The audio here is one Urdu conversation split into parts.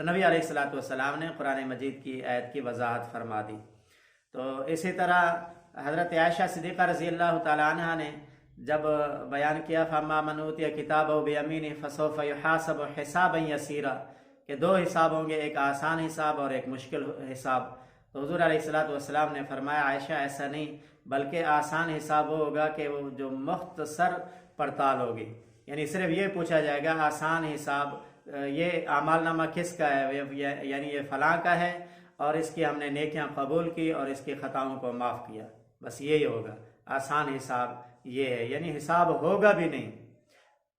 تو نبی علیہ الصلوۃ والسلام نے قرآن مجید کی آیت کی وضاحت فرما دی۔ تو اسی طرح حضرت عائشہ صدیقہ رضی اللہ تعالی عنہ نے جب بیان کیا فَأَمَّا مَنْ أُوتِيَ كِتَابَهُ بِيَمِينِهِ فَسَوْفَ يُحَاسَبُ حِسَابًا يَسِيرًا، کہ دو حساب ہوں گے، ایک آسان حساب اور ایک مشکل حساب۔ تو حضور علیہ الصلوۃ والسلام نے فرمایا عائشہ ایسا نہیں، بلکہ آسان حساب وہ ہوگا کہ وہ جو مختصر پڑتال ہوگی، یعنی صرف یہ پوچھا جائے گا آسان حساب یہ اعمال نامہ کس کا ہے، یعنی یہ فلاں کا ہے اور اس کی ہم نے نیکیاں قبول کی اور اس کی خطاؤں کو معاف کیا، بس یہی ہوگا آسان حساب یہ ہے، یعنی حساب ہوگا بھی نہیں۔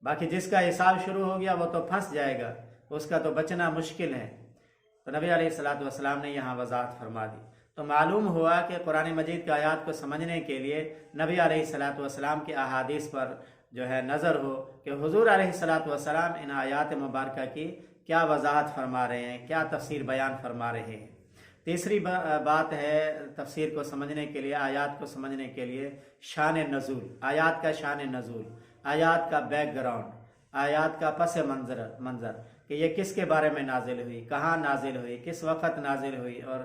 باقی جس کا حساب شروع ہو گیا وہ تو پھنس جائے گا، اس کا تو بچنا مشکل ہے۔ تو نبی علیہ الصلوۃ والسلام نے یہاں وضاحت فرما دی۔ تو معلوم ہوا کہ قرآن مجید کی آیات کو سمجھنے کے لیے نبی علیہ الصلوۃ والسلام کی احادیث پر جو ہے نظر ہو کہ حضور علیہ الصلوۃ والسلام ان آیات مبارکہ کی کیا وضاحت فرما رہے ہیں، کیا تفسیر بیان فرما رہے ہیں۔ تیسری بات ہے تفسیر کو سمجھنے کے لیے، آیات کو سمجھنے کے لیے شان نزول، آیات کا شان نزول، آیات کا بیک گراؤنڈ، آیات کا پس منظر کہ یہ کس کے بارے میں نازل ہوئی، کہاں نازل ہوئی، کس وقت نازل ہوئی اور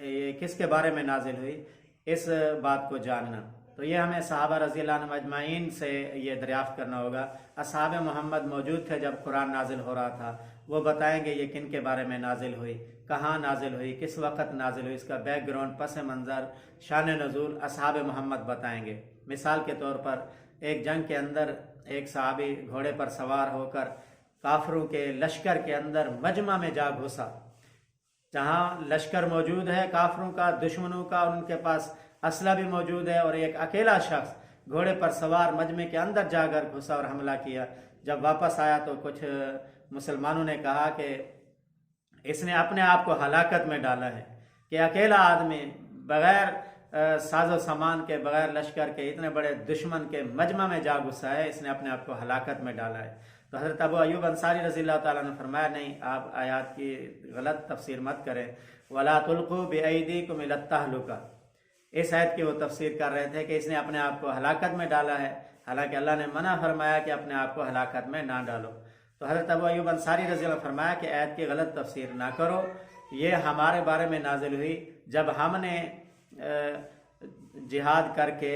یہ کس کے بارے میں نازل ہوئی، اس بات کو جاننا۔ تو یہ ہمیں صحابہ رضی اللہ عنہم اجمعین سے یہ دریافت کرنا ہوگا۔ اصحاب محمد موجود تھے جب قرآن نازل ہو رہا تھا، وہ بتائیں گے یہ کن کے بارے میں نازل ہوئی، کہاں نازل ہوئی، کس وقت نازل ہوئی، اس کا بیک گراؤنڈ، پس منظر، شان نزول اصحاب محمد بتائیں گے۔ مثال کے طور پر ایک جنگ کے اندر ایک صحابی گھوڑے پر سوار ہو کر کافروں کے لشکر کے اندر مجمع میں جا گھسا، جہاں لشکر موجود ہے کافروں کا، دشمنوں کا، ان کے پاس اسلحہ بھی موجود ہے، اور ایک اکیلا شخص گھوڑے پر سوار مجمع کے اندر جا کر گھسا اور حملہ کیا۔ جب واپس آیا تو کچھ مسلمانوں نے کہا کہ اس نے اپنے آپ کو ہلاکت میں ڈالا ہے، کہ اکیلا آدمی بغیر ساز و سامان کے، بغیر لشکر کے، اتنے بڑے دشمن کے مجمع میں جا گھسا ہے، اس نے اپنے آپ کو ہلاکت میں ڈالا ہے۔ تو حضرت ابو ایوب انصاری رضی اللہ تعالیٰ نے فرمایا نہیں، آپ آیات کی غلط تفسیر مت کریں، وَلَا تُلْقُوا بِأَيْدِيكُمْ إِلَى التَّهْلُكَةِ، اس آیت کی وہ تفسیر کر رہے تھے کہ اس نے اپنے آپ کو ہلاکت میں ڈالا ہے، حالانکہ اللہ نے منع فرمایا کہ اپنے آپ کو ہلاکت میں نہ ڈالو۔ تو حضرت ابو ایوب انصاری رضی اللہ عنہ فرمایا کہ آیت کی غلط تفسیر نہ کرو، یہ ہمارے بارے میں نازل ہوئی جب ہم نے جہاد کر کے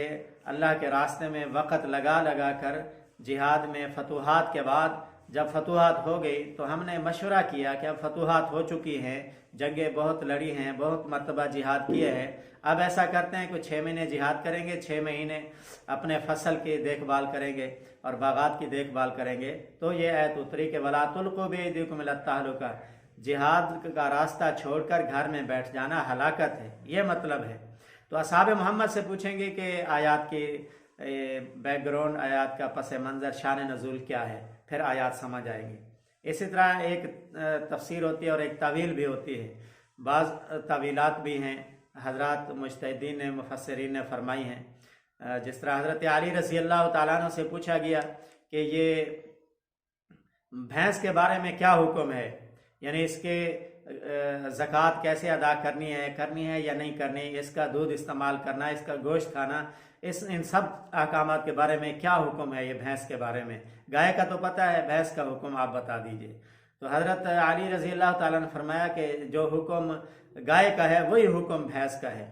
اللہ کے راستے میں وقت لگا کر جہاد میں فتوحات کے بعد جب فتوحات ہو گئی تو ہم نے مشورہ کیا کہ اب فتوحات ہو چکی ہیں، جنگیں بہت لڑی ہیں، بہت مرتبہ جہاد کیے ہیں، اب ایسا کرتے ہیں کہ 6 مہینے جہاد کریں گے، 6 مہینے اپنے فصل کی دیکھ بھال کریں گے اور باغات کی دیکھ بھال کریں گے۔ تو یہ آیت اتری کہ وَلَا تُلْقُوا بِأَيْدِيكُمْ إِلَى التَّهْلُكَةِ، جہاد کا راستہ چھوڑ کر گھر میں بیٹھ جانا ہلاکت ہے، یہ مطلب ہے۔ تو اصحاب محمد سے پوچھیں گے کہ آیات کی بیک گراؤنڈ، آیات کا پس منظر، شان نزول کیا ہے، پھر آیات سمجھ آئیں گی۔ اسی طرح ایک تفسیر ہوتی ہے اور ایک تعویل بھی ہوتی ہے، بعض تعویلات بھی ہیں حضرات مجتہدین نے، مفسرین نے فرمائی ہیں۔ جس طرح حضرت علی رضی اللہ تعالیٰ عنہ سے پوچھا گیا کہ یہ بھینس کے بارے میں کیا حکم ہے، یعنی اس کے زکوٰۃ کیسے ادا کرنی ہے یا نہیں کرنی، اس کا دودھ استعمال کرنا، اس کا گوشت کھانا، ان سب احکامات کے بارے میں کیا حکم ہے یہ بھینس کے بارے میں، گائے کا تو پتہ ہے، بھینس کا حکم آپ بتا دیجئے۔ تو حضرت علی رضی اللہ تعالیٰ نے فرمایا کہ جو حکم گائے کا ہے وہی حکم بھینس کا ہے،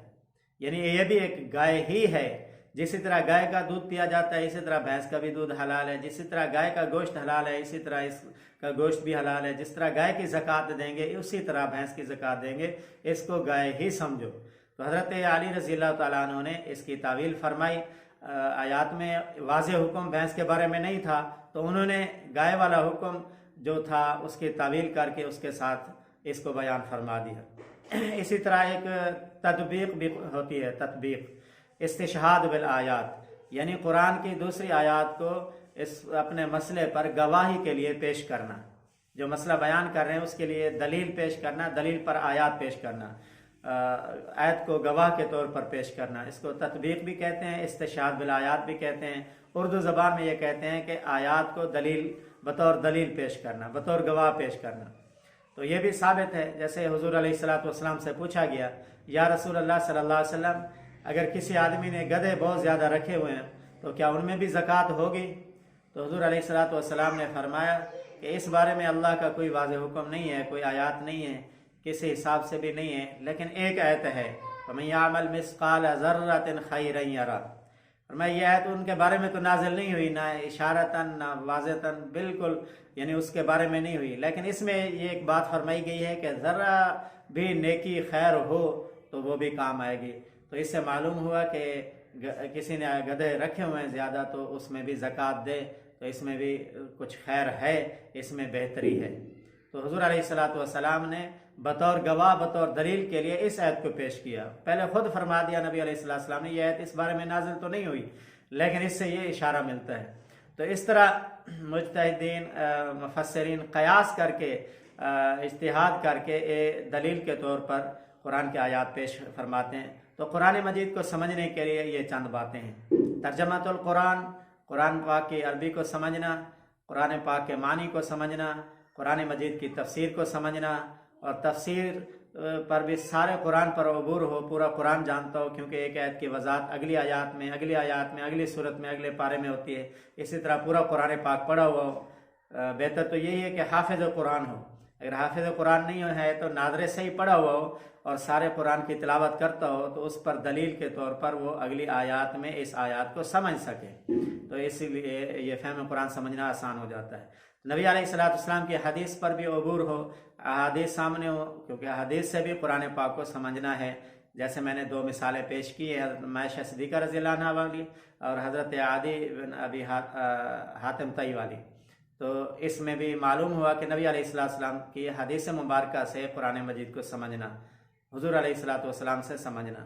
یعنی یہ بھی ایک گائے ہی ہے۔ جسی طرح گائے کا دودھ پیا جاتا ہے اسی طرح بھینس کا بھی دودھ حلال ہے، جسی طرح گائے کا گوشت حلال ہے اسی طرح اس کا گوشت بھی حلال ہے، جس طرح گائے کی زکوٰۃ دیں گے اسی طرح بھینس کی زکوٰۃ دیں گے، اس کو گائے ہی سمجھو۔ تو حضرت علی رضی اللہ تعالیٰ عنہ نے اس کی تعویل فرمائی، آیات میں واضح حکم بھینس کے بارے میں نہیں تھا تو انہوں نے گائے والا حکم جو تھا اس کی تعویل کر کے اس کے ساتھ اس کو بیان فرما دیا۔ اسی طرح ایک تطبیق بھی ہوتی ہے، تطبیق، استشہاد بالآیات، یعنی قرآن کی دوسری آیات کو اپنے مسئلے پر گواہی کے لیے پیش کرنا، جو مسئلہ بیان کر رہے ہیں اس کے لیے دلیل پیش کرنا، دلیل پر آیات پیش کرنا، آیت کو گواہ کے طور پر پیش کرنا، اس کو تطبیق بھی کہتے ہیں، استشہاد بالآیات بھی کہتے ہیں۔ اردو زبان میں یہ کہتے ہیں کہ آیات کو بطور دلیل پیش کرنا، بطور گواہ پیش کرنا۔ تو یہ بھی ثابت ہے، جیسے حضور علیہ الصلوۃ والسلام سے پوچھا گیا یا رسول اللہ صلی اللہ علیہ وسلم، اگر کسی آدمی نے گدھے بہت زیادہ رکھے ہوئے ہیں تو کیا ان میں بھی زکوٰۃ ہوگی؟ تو حضور علیہ الصلوۃ والسلام نے فرمایا کہ اس بارے میں اللہ کا کوئی واضح حکم نہیں ہے، کوئی آیات نہیں ہے، کسی حساب سے بھی نہیں ہے، لیکن ایک آیت ہے فَمَن يَعْمَلْ مِثْقَالَ ذَرَّةٍ خَيْرًا يَرَهُ۔ اور میں یہ آیت ان کے بارے میں تو نازل نہیں ہوئی، نہ اشارتاً نہ واضحتاً، بالکل یعنی اس کے بارے میں نہیں ہوئی، لیکن اس میں یہ ایک بات فرمائی گئی ہے کہ ذرا بھی نیکی خیر ہو تو وہ بھی کام آئے گی۔ تو اس سے معلوم ہوا کہ کسی نے گدھے رکھے ہوئے ہیں زیادہ تو اس میں بھی زکوٰۃ دے، تو اس میں بھی کچھ خیر ہے، اس میں بہتری ہے۔ تو حضور علیہ السلام نے بطور گواہ، بطور دلیل کے لیے اس آیت کو پیش کیا۔ پہلے خود فرما دیا نبی علیہ السلام نے، یہ آیت اس بارے میں نازل تو نہیں ہوئی، لیکن اس سے یہ اشارہ ملتا ہے۔ تو اس طرح مجتہدین، مفسرین قیاس کر کے، اجتہاد کر کے دلیل کے طور پر قرآن کے آیات پیش فرماتے ہیں۔ تو قرآن مجید کو سمجھنے کے لیے یہ چند باتیں ہیں۔ ترجمۃ القرآن، قرآن پاک کی عربی کو سمجھنا، قرآن پاک کے معنی کو سمجھنا، قرآن مجید کی تفسیر کو سمجھنا، اور تفسیر پر بھی سارے قرآن پر عبور ہو، پورا قرآن جانتا ہو، کیونکہ ایک آیت کی وضاحت اگلی آیات میں، اگلی صورت میں، اگلے پارے میں ہوتی ہے۔ اسی طرح پورا قرآن پاک پڑھا ہوا ہو۔ بہتر تو یہی ہے کہ حافظ قرآن ہو۔ اگر حافظ قرآن نہیں ہے تو ناظر سے ہی پڑھا ہوا ہو اور سارے قرآن کی تلاوت کرتا ہو، تو اس پر دلیل کے طور پر وہ اگلی آیات میں اس آیات کو سمجھ سکے، تو اسی لیے یہ فہم قرآن سمجھنا آسان ہو جاتا ہے۔ نبی علیہ السلام کی حدیث پر بھی عبور ہو، احادیث سامنے ہو، کیونکہ حدیث سے بھی قرآن پاک کو سمجھنا ہے۔ جیسے میں نے دو مثالیں پیش کی ہیں، حضرت عائشہ صدیقہ رضی اللہ عنہ والی اور حضرت عدی بن ابی حاتم طئی والی۔ تو اس میں بھی معلوم ہوا کہ نبی علیہ السلام کی حدیث مبارکہ سے قرآن مجید کو سمجھنا، حضور علیہ السلام سے سمجھنا۔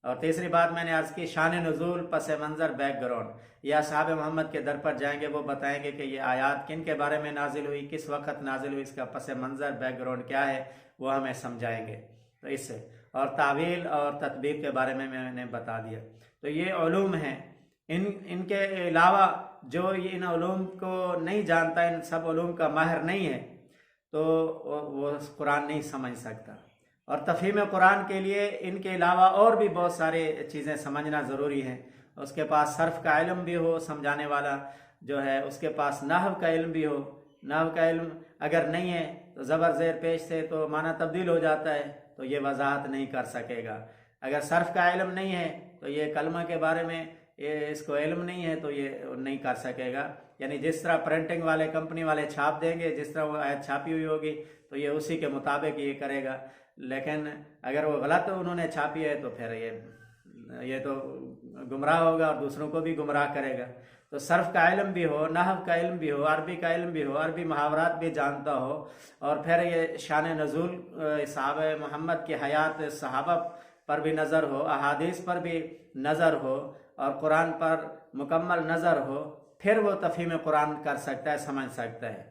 اور تیسری بات میں نے عرض کی، شان نزول، پس منظر، بیک گراؤنڈ، یا صحابہ محمد کے در پر جائیں گے، وہ بتائیں گے کہ یہ آیات کن کے بارے میں نازل ہوئی، کس وقت نازل ہوئی، اس کا پس منظر، بیک گراؤنڈ کیا ہے، وہ ہمیں سمجھائیں گے۔ تو اس سے اور تعویل اور تطبیق کے بارے میں نے بتا دیا۔ تو یہ علوم ہیں، ان کے علاوہ جو ان علوم کو نہیں جانتا، ان سب علوم کا ماہر نہیں ہے، تو وہ قرآن نہیں سمجھ سکتا۔ اور تفہیم قرآن کے لیے ان کے علاوہ اور بھی بہت سارے چیزیں سمجھنا ضروری ہے۔ اس کے پاس صرف کا علم بھی ہو، سمجھانے والا جو ہے، اس کے پاس نحو کا علم بھی ہو۔ نحو کا علم اگر نہیں ہے تو زبر زیر پیش سے تو معنی تبدیل ہو جاتا ہے، تو یہ وضاحت نہیں کر سکے گا۔ اگر صرف کا علم نہیں ہے تو یہ کلمہ کے بارے میں اس کو علم نہیں ہے تو یہ نہیں کر سکے گا۔ یعنی جس طرح پرنٹنگ والے، کمپنی والے چھاپ دیں گے، جس طرح وہ آیت چھاپی ہوئی ہوگی تو یہ اسی کے مطابق یہ کرے گا۔ لیکن اگر وہ غلط انہوں نے چھاپی ہے تو پھر یہ تو گمراہ ہوگا اور دوسروں کو بھی گمراہ کرے گا۔ تو صرف کا علم بھی ہو، نحو کا علم بھی ہو، عربی کا علم بھی ہو، عربی محاورات بھی جانتا ہو، اور پھر یہ شان نزول، صحابہ محمد کی حیات صحابہ پر بھی نظر ہو، احادیث پر بھی نظر ہو، اور قرآن پر مکمل نظر ہو، پھر وہ تفہیم قرآن کر سکتا ہے، سمجھ سکتا ہے۔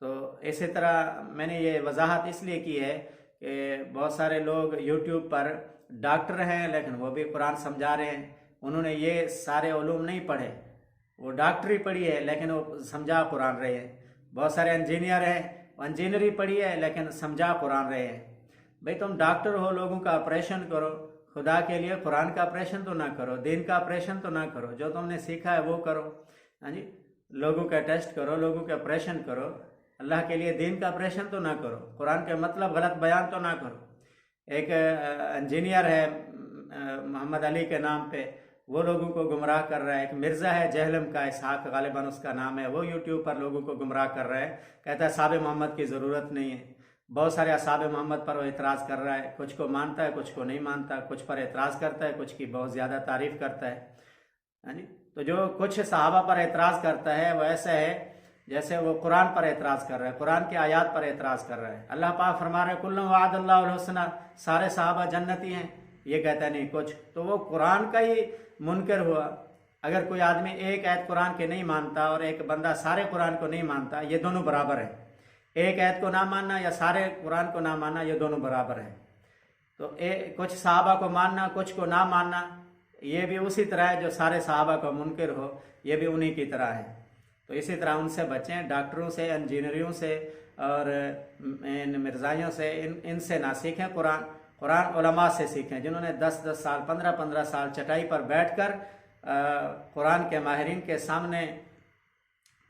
تو اسی طرح میں نے یہ وضاحت اس لیے کی ہے کہ بہت سارے لوگ یوٹیوب پر ڈاکٹر ہیں لیکن وہ بھی قرآن سمجھا رہے ہیں، انہوں نے یہ سارے علوم نہیں پڑھے، وہ ڈاکٹری پڑھی ہے لیکن وہ سمجھا قرآن رہے ہیں۔ بہت سارے انجینئر ہیں، وہ انجینئری پڑھی ہے لیکن سمجھا قرآن رہے ہیں۔ بھئی تم ڈاکٹر ہو، لوگوں کا آپریشن کرو، خدا کے لیے قرآن کا آپریشن تو نہ کرو، دین کا آپریشن تو نہ کرو، جو تم نے سیکھا ہے وہ کرو۔ ہاں جی، لوگوں کا ٹیسٹ کرو، لوگوں کا آپریشن کرو، اللہ کے لیے دین کا آپریشن تو نہ کرو، قرآن کے مطلب غلط بیان تو نہ کرو۔ ایک انجینئر ہے محمد علی کے نام پہ، وہ لوگوں کو گمراہ کر رہا ہے۔ ایک مرزا ہے جہلم کا، اسحاق غالباً اس کا نام ہے، وہ یوٹیوب پر لوگوں کو گمراہ کر رہا ہے، کہتا ہے اصحاب محمد کی ضرورت نہیں ہے۔ بہت سارے اصحاب محمد پر وہ اعتراض کر رہا ہے، کچھ کو مانتا ہے، کچھ کو نہیں مانتا، کچھ پر اعتراض کرتا ہے، کچھ کی بہت زیادہ تعریف کرتا ہے۔ تو جو کچھ صحابہ پر اعتراض کرتا ہے وہ ایسا ہے جیسے وہ قرآن پر اعتراض کر رہا ہے، قرآن کی آیات پر اعتراض کر رہا ہے۔ اللہ پاک فرما رہے کل وعد اللہ الحسنہ، سارے صحابہ جنتی ہیں، یہ کہتا ہے نہیں کچھ، تو وہ قرآن کا ہی منکر ہوا۔ اگر کوئی آدمی ایک آیت قرآن کے نہیں مانتا اور ایک بندہ سارے قرآن کو نہیں مانتا، یہ دونوں برابر ہیں۔ ایک آیت کو نہ ماننا یا سارے قرآن کو نہ ماننا، یہ دونوں برابر ہیں۔ تو کچھ صحابہ کو ماننا، کچھ کو نہ ماننا، یہ بھی اسی طرح ہے جو سارے صحابہ کو منکر ہو، یہ بھی انہی کی طرح ہے۔ تو اسی طرح ان سے بچیں، ڈاکٹروں سے، انجینئروں سے اور ان مرزائیوں سے، ان سے نہ سیکھیں قرآن علماء سے سیکھیں، جنہوں نے 10 سال 15 سال چٹائی پر بیٹھ کر قرآن کے ماہرین کے سامنے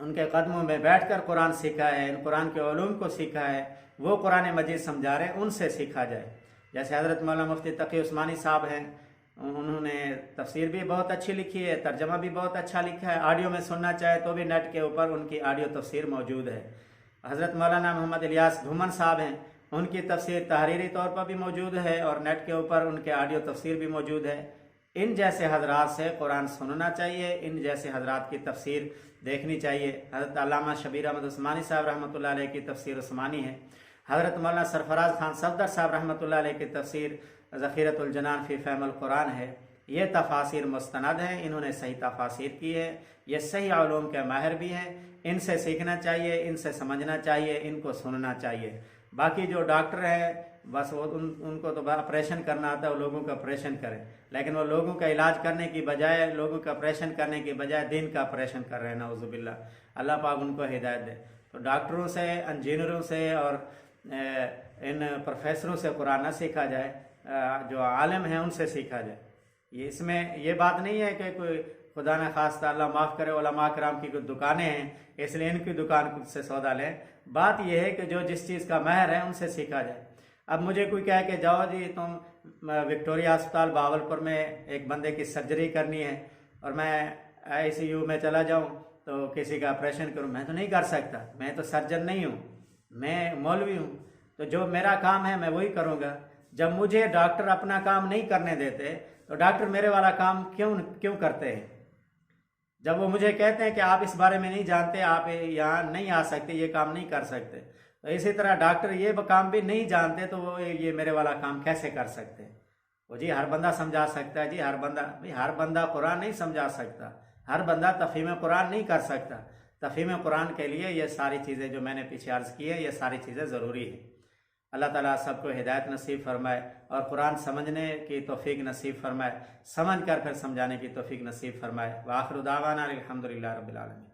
ان کے قدموں میں بیٹھ کر قرآن سیکھا ہے، ان قرآن کے علوم کو سیکھا ہے، وہ قرآن مجید سمجھا رہے ہیں، ان سے سیکھا جائے۔ جیسے حضرت مولانا مفتی تقی عثمانی صاحب ہیں، انہوں نے تفسیر بھی بہت اچھی لکھی ہے، ترجمہ بھی بہت اچھا لکھا ہے، آڈیو میں سننا چاہے تو بھی نیٹ کے اوپر ان کی آڈیو تفسیر موجود ہے۔ حضرت مولانا محمد الیاس گھومن صاحب ہیں، ان کی تفسیر تحریری طور پر بھی موجود ہے اور نیٹ کے اوپر ان کے آڈیو تفسیر بھی موجود ہے۔ ان جیسے حضرات سے قرآن سننا چاہیے، ان جیسے حضرات کی تفسیر دیکھنی چاہیے۔ حضرت علامہ شبیر احمد عثمانی صاحب رحمۃ اللہ علیہ کی تفسیر عثمانی ہے، حضرت مولانا سرفراز خان صفدر صاحب رحمۃ اللہ علیہ کی تفسیر ذخیرۃ الجنان فی فہم القرآن ہے۔ یہ تفاسیر مستند ہیں، انہوں نے صحیح تفاسیر کی ہے، یہ صحیح علوم کے ماہر بھی ہیں، ان سے سیکھنا چاہیے، ان سے سمجھنا چاہیے، ان کو سننا چاہیے۔ باقی جو ڈاکٹر ہیں بس وہ ان کو تو آپریشن کرنا آتا ہے، وہ لوگوں کا آپریشن کریں، لیکن وہ لوگوں کا علاج کرنے کی بجائے، لوگوں کا آپریشن کرنے کی بجائے دین کا آپریشن کر رہے ہیں، نعوذ باللہ۔ اللہ پاک ان کو ہدایت دے۔ تو ڈاکٹروں سے، انجینئروں سے اور ان پروفیسروں سے قرآن نہ سیکھا جائے، جو عالم ہیں ان سے سیکھا جائے۔ اس میں یہ بات نہیں ہے کہ کوئی خدا نہ خواستہ اللہ معاف کرے علماء کرام کی کوئی دکانیں ہیں اس لیے ان کی دکان سے سودا لیں۔ بات یہ ہے کہ جو جس چیز کا ماہر ہے ان سے سیکھا جائے۔ اب مجھے کوئی کہے کہ جاؤ جی تم وکٹوریا ہسپتال بہاولپور میں ایک بندے کی سرجری کرنی ہے اور میں ICU میں چلا جاؤں تو کسی کا آپریشن کروں، میں تو نہیں کر سکتا، میں تو سرجن نہیں ہوں، میں مولوی ہوں، تو جو میرا کام ہے میں وہی کروں گا۔ جب مجھے ڈاکٹر اپنا کام نہیں کرنے دیتے تو ڈاکٹر میرے والا کام کیوں کرتے ہیں؟ جب وہ مجھے کہتے ہیں کہ آپ اس بارے میں نہیں جانتے، آپ یہاں نہیں آ سکتے، یہ کام نہیں کر سکتے، تو اسی طرح ڈاکٹر یہ کام بھی نہیں جانتے تو وہ یہ میرے والا کام کیسے کر سکتے؟ وہ جی ہر بندہ سمجھا سکتا ہے، جی ہر بندہ قرآن نہیں سمجھا سکتا، ہر بندہ تفہیم قرآن نہیں کر سکتا۔ تفہیم قرآن کے لیے یہ ساری چیزیں جو میں نے پیچھے عرض کی ہے، یہ ساری چیزیں ضروری ہیں۔ اللہ تعالیٰ سب کو ہدایت نصیب فرمائے اور قرآن سمجھنے کی توفیق نصیب فرمائے، سمجھ کر پھر سمجھانے کی توفیق نصیب فرمائے۔ وآخر دعوانا الحمدللہ رب العالمین۔